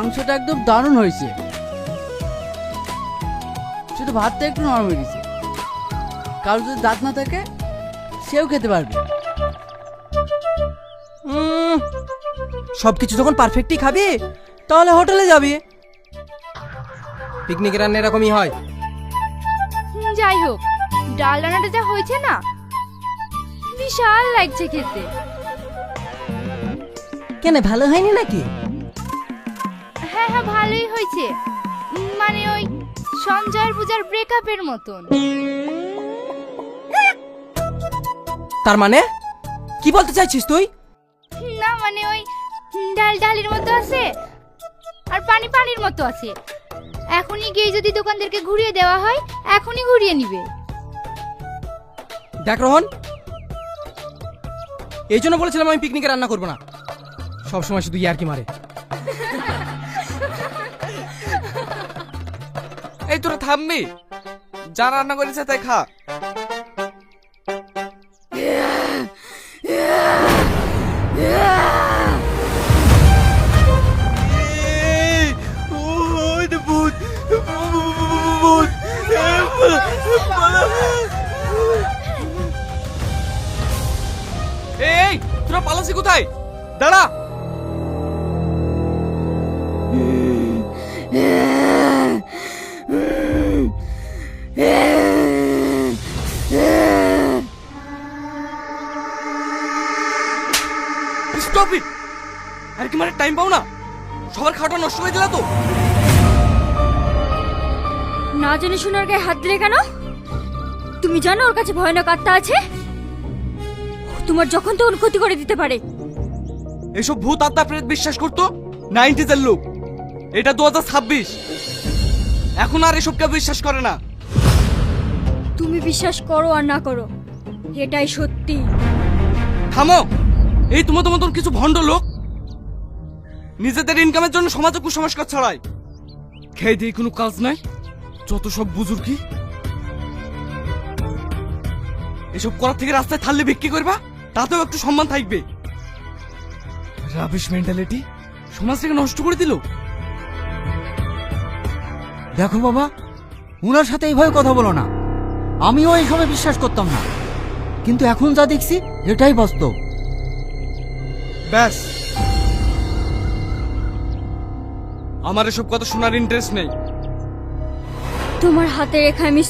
মাংসটা একদম দারুণ হয়েছে, শুধু ভাতটা একটু নরম হয়ে গেছে। কারো যদি দাঁত না থাকে সেও খেতে পারবে। সবকিছু যখন পারফেক্টই খাবি তাহলে হোটেলে যাবি। পিকনিকের রান্না এরকমই হয়। যাই হোক, ডাল রান্নাটা যা হয়েছে না, বিশাল লাগছে খেতে। কেন, ভালো হয়নি নাকি? হ্যাঁ হ্যাঁ, ভালোই হয়েছে। মানে ওই সঞ্জয়ের পূজার ব্রেকআপের মতন। তার মানে কি বলতে চাইছিস তুই? না মানে ওই ডাল ডালের মতো আছে আর পানি পানির মতো আছে। এখনই গিয়ে যদি দোকানদারকে ঘুরিয়ে দেওয়া হয়, এখনই ঘুরিয়ে নিবে। দেখ রোহন, এই জন্য বলেছিলাম আমি পিকনিকে রান্না করবো না। সবসময় শুধু ইয়ার্কি মারে। এই তোরা থামবি? যা রান্না করেছে তাই খা। এই তোরা পালাসি কোথায়? দাঁড়া। Stop it! আর কি মানে টাইম পাও না? সবার খাওয়াটা নষ্ট করে দিলা তো। না জেনে শুনে ওর গায়ে হাত দিলে কেন? তুমি জানো ওর কাছে ভয়ানক আত্মা আছে, তোমার যখন তখন ক্ষতি করে দিতে পারে। এসব ভূত আত্মা প্রেত বিশ্বাস করতো 90s এর লোক। এটা 2026, এখন আর এসব কেউ বিশ্বাস করে না। তুমি বিশ্বাস করো আর না করো, এটাই সত্যি। থামো! এই তোমাদের মতন কিছু ভণ্ড লোক নিজেদের ইনকামের জন্য সমাজে কুসংস্কার ছড়ায়। খেয়ে দিয়ে কোনো কাজ নাই, যত সব বুজুর্গি। এসব করার থেকে রাস্তায় থাললে বিক্রি করবা, তাতেও একটু সম্মান থাকবে। রাবিশ মেন্টালিটি সমাজটাকে নষ্ট করে দিল। দেখো বাবা, উনার সাথে এইভাবে কথা বলো না। আমিও এইসবে বিশ্বাস করতাম না, কিন্তু এখন যা দেখছি এটাই বাস্তব। ব্যাস, আমার এসব কথা শোনার ইন্টারেস্ট নেই। তোমার হাতে রেখা আমি